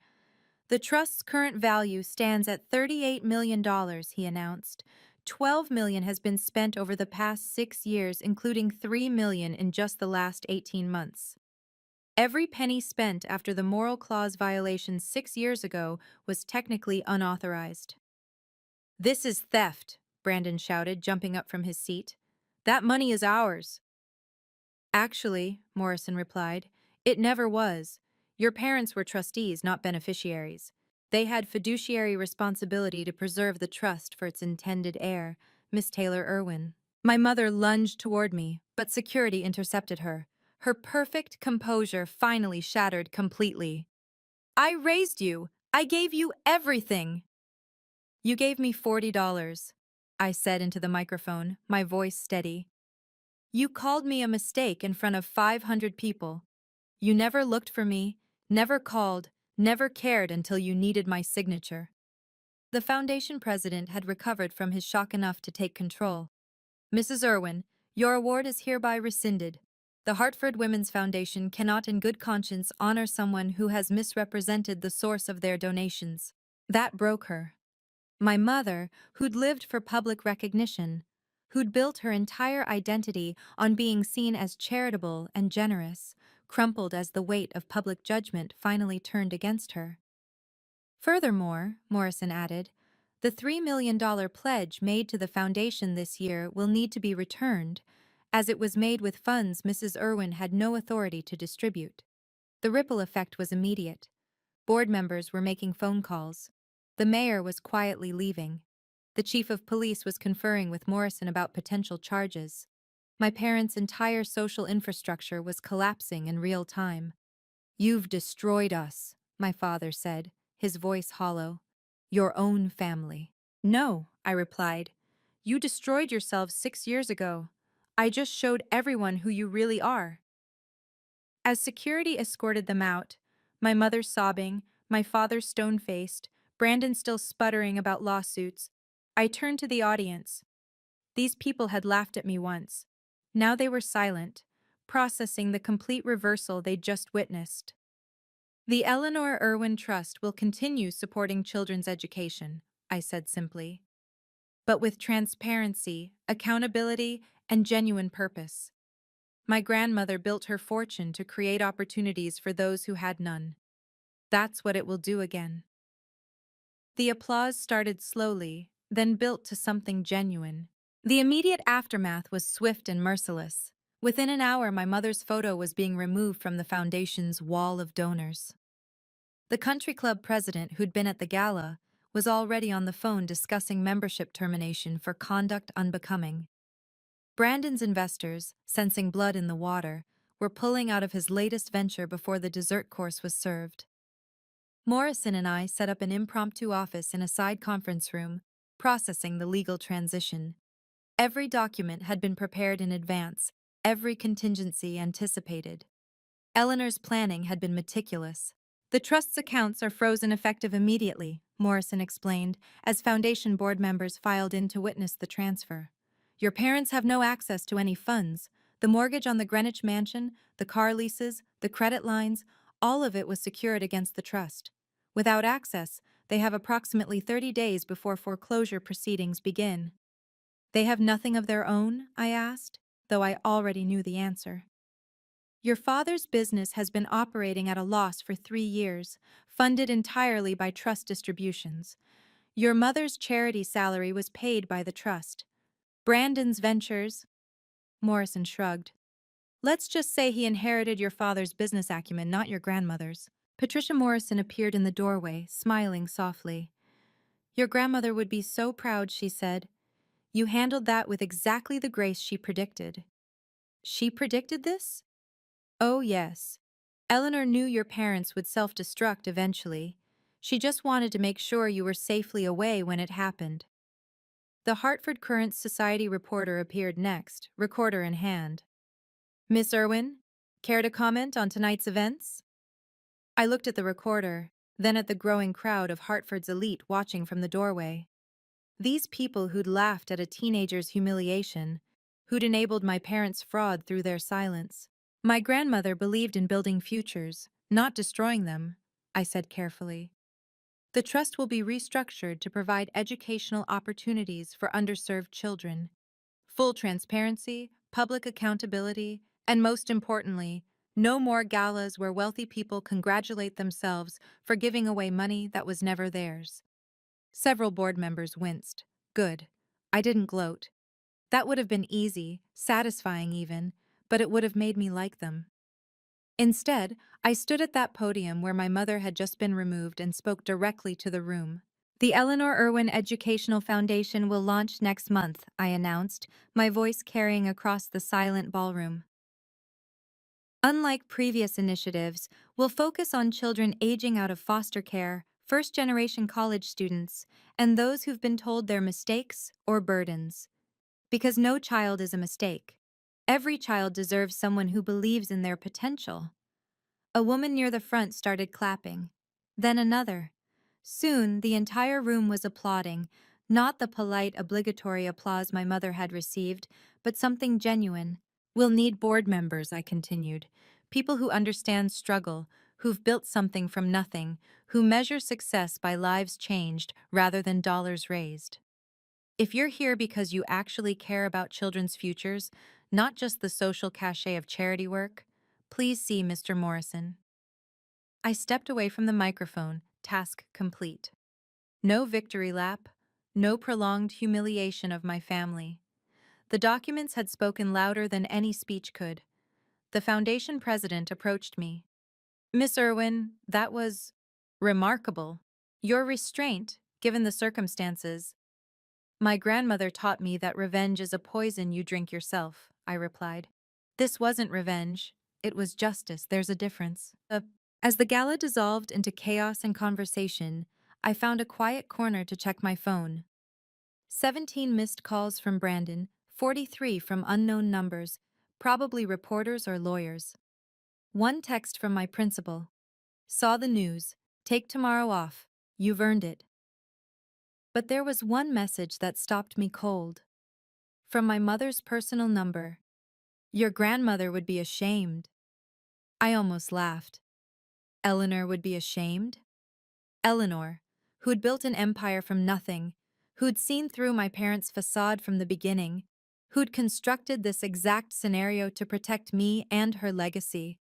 The trust's current value stands at $38 million, he announced. $12 million has been spent over the past 6 years, including $3 million in just the last 18 months. Every penny spent after the moral clause violation 6 years ago was technically unauthorized. This is theft, Brandon shouted, jumping up from his seat. That money is ours. Actually, Morrison replied, it never was. Your parents were trustees, not beneficiaries. They had fiduciary responsibility to preserve the trust for its intended heir, Miss Taylor Irwin. My mother lunged toward me, but security intercepted her. Her perfect composure finally shattered completely. I raised you. I gave you everything. You gave me $40, I said into the microphone, my voice steady. You called me a mistake in front of 500 people. You never looked for me, never called, never cared until you needed my signature. The foundation president had recovered from his shock enough to take control. Mrs. Irwin, your award is hereby rescinded. The Hartford Women's Foundation cannot in good conscience honor someone who has misrepresented the source of their donations. That broke her. My mother, who'd lived for public recognition, who'd built her entire identity on being seen as charitable and generous, crumpled as the weight of public judgment finally turned against her. Furthermore, Morrison added, the $3 million pledge made to the foundation this year will need to be returned, as it was made with funds Mrs. Irwin had no authority to distribute. The ripple effect was immediate. Board members were making phone calls. The mayor was quietly leaving. The chief of police was conferring with Morrison about potential charges. My parents' entire social infrastructure was collapsing in real time. You've destroyed us, my father said, his voice hollow. Your own family. No, I replied. You destroyed yourselves 6 years ago. I just showed everyone who you really are. As security escorted them out, my mother sobbing, my father stone-faced, Brandon still sputtering about lawsuits, I turned to the audience. These people had laughed at me once. Now they were silent, processing the complete reversal they'd just witnessed. The Eleanor Irwin Trust will continue supporting children's education, I said simply, but with transparency, accountability, and genuine purpose. My grandmother built her fortune to create opportunities for those who had none. That's what it will do again. The applause started slowly, then built to something genuine. The immediate aftermath was swift and merciless. Within an hour, my mother's photo was being removed from the foundation's wall of donors. The country club president, who'd been at the gala, was already on the phone discussing membership termination for conduct unbecoming. Brandon's investors, sensing blood in the water, were pulling out of his latest venture before the dessert course was served. Morrison and I set up an impromptu office in a side conference room, processing the legal transition. Every document had been prepared in advance, every contingency anticipated. Eleanor's planning had been meticulous. The trust's accounts are frozen effective immediately, Morrison explained, as Foundation board members filed in to witness the transfer. Your parents have no access to any funds. The mortgage on the Greenwich mansion, the car leases, the credit lines, all of it was secured against the trust. Without access, they have approximately 30 days before foreclosure proceedings begin. They have nothing of their own? I asked, though I already knew the answer. Your father's business has been operating at a loss for 3 years, funded entirely by trust distributions. Your mother's charity salary was paid by the trust. Brandon's ventures, Morrison shrugged. Let's just say he inherited your father's business acumen, not your grandmother's. Patricia Morrison appeared in the doorway, smiling softly. Your grandmother would be so proud, she said. You handled that with exactly the grace she predicted. She predicted this? Oh, yes. Eleanor knew your parents would self-destruct eventually. She just wanted to make sure you were safely away when it happened. The Hartford Courant Society reporter appeared next, recorder in hand. Miss Irwin, care to comment on tonight's events? I looked at the recorder, then at the growing crowd of Hartford's elite watching from the doorway. These people who'd laughed at a teenager's humiliation, who'd enabled my parents' fraud through their silence. My grandmother believed in building futures, not destroying them, I said carefully. The trust will be restructured to provide educational opportunities for underserved children. Full transparency, public accountability, and most importantly, no more galas where wealthy people congratulate themselves for giving away money that was never theirs. Several board members winced. Good. I didn't gloat. That would have been easy, satisfying even, but it would have made me like them. Instead, I stood at that podium where my mother had just been removed and spoke directly to the room. The Eleanor Irwin Educational Foundation will launch next month, I announced, my voice carrying across the silent ballroom. Unlike previous initiatives, we'll focus on children aging out of foster care, first-generation college students, and those who've been told they're mistakes or burdens. Because no child is a mistake. Every child deserves someone who believes in their potential. A woman near the front started clapping. Then another. Soon, the entire room was applauding, not the polite, obligatory applause my mother had received, but something genuine. We'll need board members, I continued. People who understand struggle, who've built something from nothing, who measure success by lives changed rather than dollars raised. If you're here because you actually care about children's futures, not just the social cachet of charity work, please see Mr. Morrison. I stepped away from the microphone, task complete. No victory lap, no prolonged humiliation of my family. The documents had spoken louder than any speech could. The foundation president approached me. Miss Irwin, that was remarkable. Your restraint, given the circumstances. My grandmother taught me that revenge is a poison you drink yourself, I replied. This wasn't revenge. It was justice. There's a difference. As the gala dissolved into chaos and conversation, I found a quiet corner to check my phone. 17 missed calls from Brandon, 43 from unknown numbers, probably reporters or lawyers. One text from my principal. Saw the news. Take tomorrow off. You've earned it. But there was one message that stopped me cold. From my mother's personal number. Your grandmother would be ashamed. I almost laughed. Eleanor would be ashamed? Eleanor, who'd built an empire from nothing, who'd seen through my parents' facade from the beginning, who'd constructed this exact scenario to protect me and her legacy.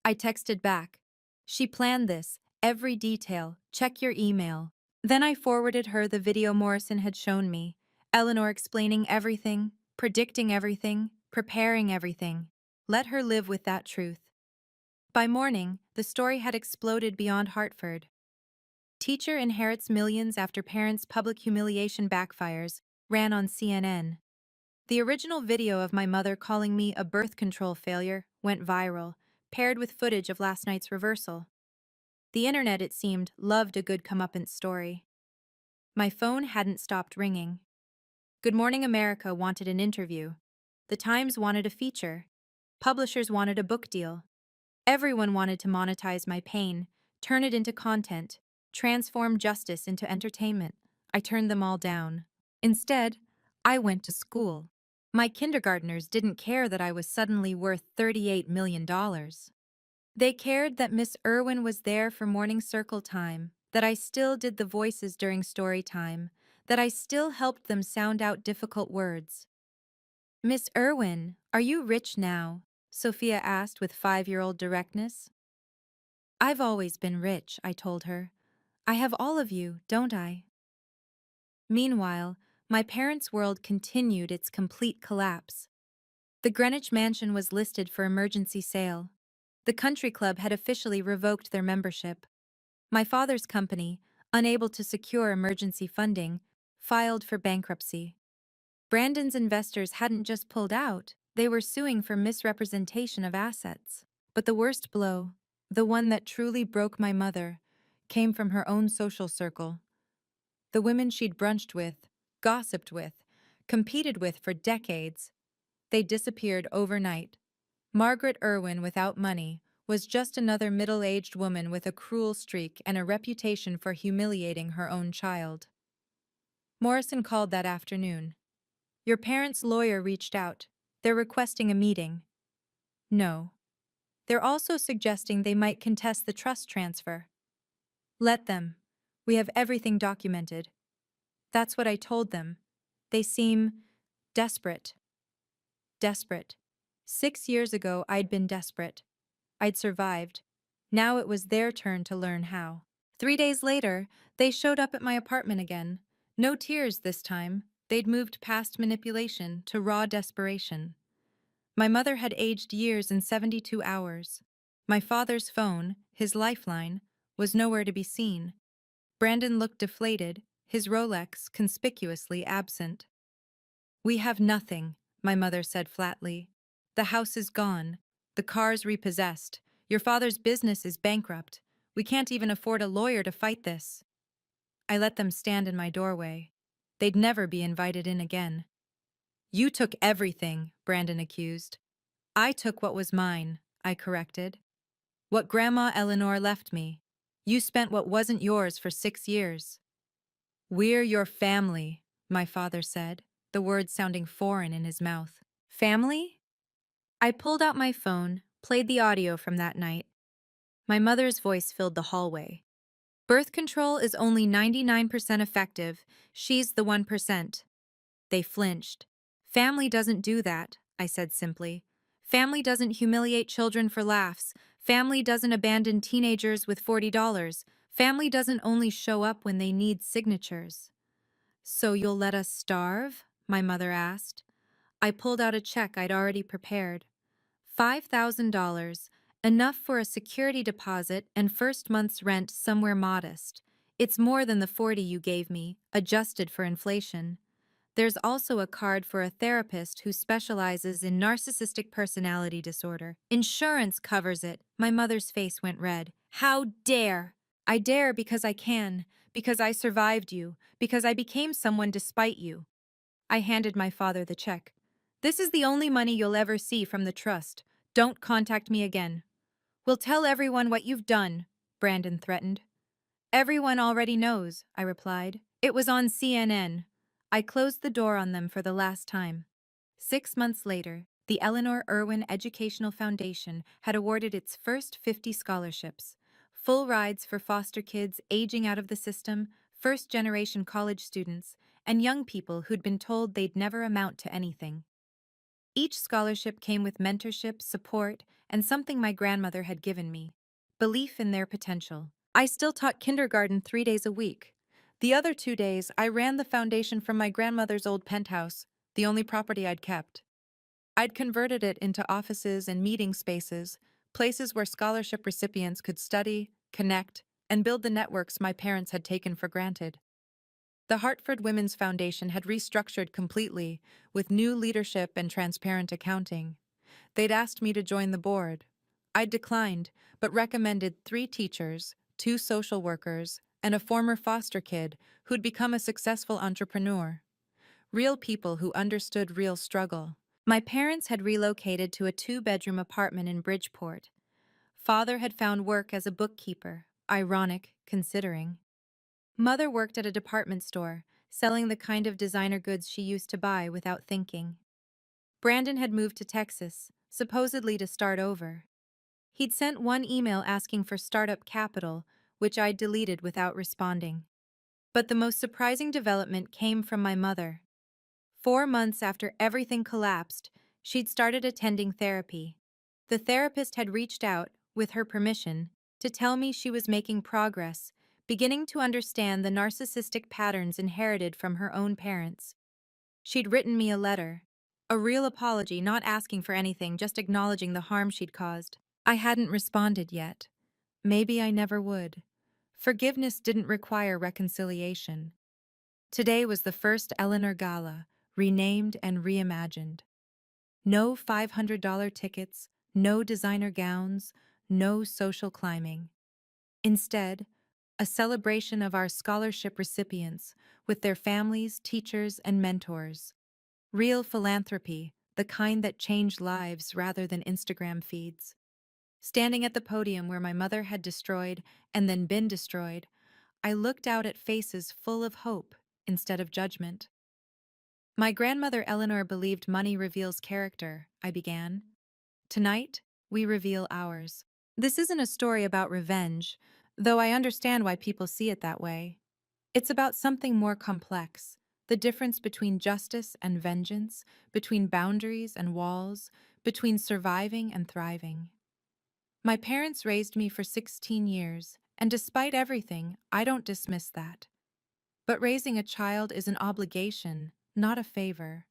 I texted back. She planned this, every detail, check your email. Then I forwarded her the video Morrison had shown me, Eleanor explaining everything, predicting everything, preparing everything. Let her live with that truth. By morning, the story had exploded beyond Hartford. Teacher inherits millions after parents' public humiliation backfires, ran on CNN. The original video of my mother calling me a birth control failure went viral, paired with footage of last night's reversal. The internet, it seemed, loved a good comeuppance story. My phone hadn't stopped ringing. Good Morning America wanted an interview. The Times wanted a feature. Publishers wanted a book deal. Everyone wanted to monetize my pain, turn it into content. transform justice into entertainment. I turned them all down. Instead, I went to school. My kindergartners didn't care that I was suddenly worth $38 million. They cared that Miss Irwin was there for morning circle time, that I still did the voices during story time, that I still helped them sound out difficult words. Miss Irwin, are you rich now? Sophia asked with 5-year-old directness. I've always been rich, I told her. I have all of you, don't I? Meanwhile, my parents' world continued its complete collapse. The Greenwich Mansion was listed for emergency sale. The country club had officially revoked their membership. My father's company, unable to secure emergency funding, filed for bankruptcy. Brandon's investors hadn't just pulled out, they were suing for misrepresentation of assets. But the worst blow, the one that truly broke my mother, came from her own social circle. The women she'd brunched with, gossiped with, competed with for decades. They disappeared overnight. Margaret Irwin, without money, was just another middle-aged woman with a cruel streak and a reputation for humiliating her own child. Morrison called that afternoon. Your parents' lawyer reached out. They're requesting a meeting. No. They're also suggesting they might contest the trust transfer. Let them. We have everything documented. That's what I told them. They seem desperate. Desperate. 6 years ago, I'd been desperate. I'd survived. Now it was their turn to learn how. 3 days later, they showed up at my apartment again. No tears this time. They'd moved past manipulation to raw desperation. My mother had aged years in 72 hours. My father's phone, his lifeline, was nowhere to be seen. Brandon looked deflated, his Rolex conspicuously absent. We have nothing, my mother said flatly. The house is gone. The car's repossessed. Your father's business is bankrupt. We can't even afford a lawyer to fight this. I let them stand in my doorway. They'd never be invited in again. You took everything, Brandon accused. I took what was mine, I corrected. What Grandma Eleanor left me. You spent what wasn't yours for 6 years. We're your family, my father said, the words sounding foreign in his mouth. Family? I pulled out my phone, played the audio from that night. My mother's voice filled the hallway. Birth control is only 99% effective. She's the 1%. They flinched. Family doesn't do that, I said simply. Family doesn't humiliate children for laughs. Family doesn't abandon teenagers with $40. Family doesn't only show up when they need signatures. So you'll let us starve? My mother asked. I pulled out a check I'd already prepared. $5,000, enough for a security deposit and first month's rent somewhere modest. It's more than the 40 you gave me, adjusted for inflation. There's also a card for a therapist who specializes in narcissistic personality disorder. Insurance covers it. My mother's face went red. How dare! I dare because I can, because I survived you, because I became someone despite you. I handed my father the check. This is the only money you'll ever see from the trust. Don't contact me again. We'll tell everyone what you've done, Brandon threatened. Everyone already knows, I replied. It was on CNN. I closed the door on them for the last time. 6 months later, the Eleanor Irwin Educational Foundation had awarded its first 50 scholarships. Full rides for foster kids aging out of the system, first-generation college students, and young people who'd been told they'd never amount to anything. Each scholarship came with mentorship, support, and something my grandmother had given me: belief in their potential. I still taught kindergarten 3 days a week. The other 2 days, I ran the foundation from my grandmother's old penthouse, the only property I'd kept. I'd converted it into offices and meeting spaces, places where scholarship recipients could study, connect, and build the networks my parents had taken for granted. The Hartford Women's Foundation had restructured completely, with new leadership and transparent accounting. They'd asked me to join the board. I'd declined, but recommended 3 teachers, 2 social workers, and a former foster kid who'd become a successful entrepreneur. Real people who understood real struggle. My parents had relocated to a 2-bedroom apartment in Bridgeport. Father had found work as a bookkeeper, ironic considering. Mother worked at a department store, selling the kind of designer goods she used to buy without thinking. Brandon had moved to Texas, supposedly to start over. He'd sent one email asking for startup capital, which I'd deleted without responding. But the most surprising development came from my mother. 4 months after everything collapsed, she'd started attending therapy. The therapist had reached out, with her permission, to tell me she was making progress, beginning to understand the narcissistic patterns inherited from her own parents. She'd written me a letter. A real apology, not asking for anything, just acknowledging the harm she'd caused. I hadn't responded yet. Maybe I never would. Forgiveness didn't require reconciliation. Today was the first Eleanor Gala, renamed and reimagined. No $500 tickets, no designer gowns, no social climbing. Instead, a celebration of our scholarship recipients with their families, teachers, and mentors. Real philanthropy, the kind that changed lives rather than Instagram feeds. Standing at the podium where my mother had destroyed and then been destroyed, I looked out at faces full of hope instead of judgment. My grandmother Eleanor believed money reveals character, I began. Tonight, we reveal ours. This isn't a story about revenge, though I understand why people see it that way. It's about something more complex, the difference between justice and vengeance, between boundaries and walls, between surviving and thriving. My parents raised me for 16 years, and despite everything, I don't dismiss that. But raising a child is an obligation, not a favor.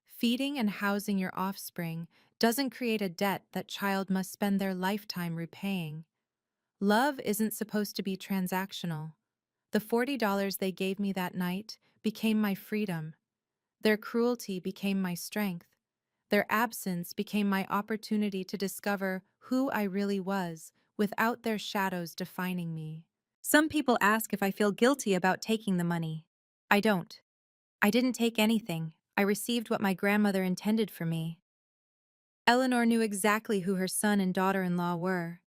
Feeding and housing your offspring doesn't create a debt that child must spend their lifetime repaying. Love isn't supposed to be transactional. The $40 they gave me that night became my freedom. Their cruelty became my strength. Their absence became my opportunity to discover who I really was without their shadows defining me. Some people ask if I feel guilty about taking the money. I don't. I didn't take anything. I received what my grandmother intended for me. Eleanor knew exactly who her son and daughter-in-law were.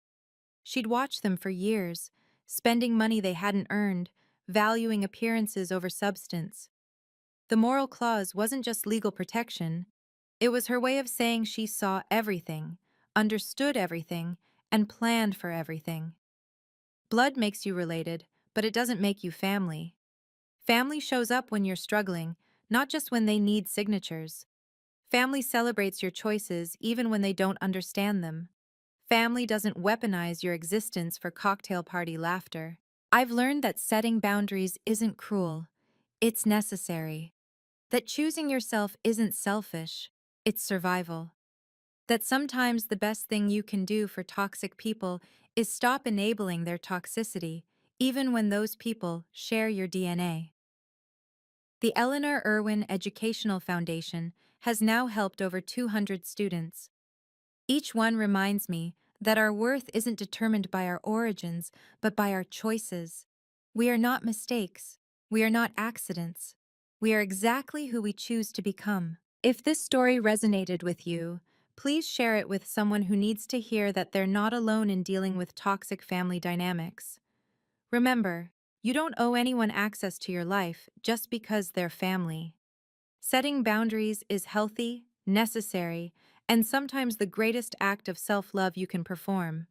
She'd watched them for years, spending money they hadn't earned, valuing appearances over substance. The moral clause wasn't just legal protection. It was her way of saying she saw everything, understood everything, and planned for everything. Blood makes you related, but it doesn't make you family. Family shows up when you're struggling, not just when they need signatures. Family celebrates your choices even when they don't understand them. Family doesn't weaponize your existence for cocktail party laughter. I've learned that setting boundaries isn't cruel. It's necessary. That choosing yourself isn't selfish. It's survival. That sometimes the best thing you can do for toxic people is stop enabling their toxicity, even when those people share your DNA. The Eleanor Irwin Educational Foundation has now helped over 200 students. Each one reminds me that our worth isn't determined by our origins, but by our choices. We are not mistakes. We are not accidents. We are exactly who we choose to become. If this story resonated with you, please share it with someone who needs to hear that they're not alone in dealing with toxic family dynamics. Remember, you don't owe anyone access to your life just because they're family. Setting boundaries is healthy, necessary, and sometimes the greatest act of self-love you can perform.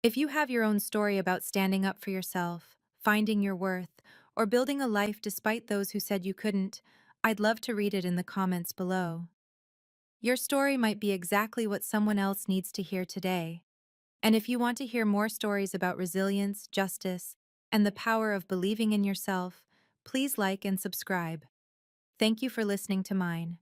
If you have your own story about standing up for yourself, finding your worth, or building a life despite those who said you couldn't, I'd love to read it in the comments below. Your story might be exactly what someone else needs to hear today. And if you want to hear more stories about resilience, justice, and the power of believing in yourself, please like and subscribe. Thank you for listening to mine.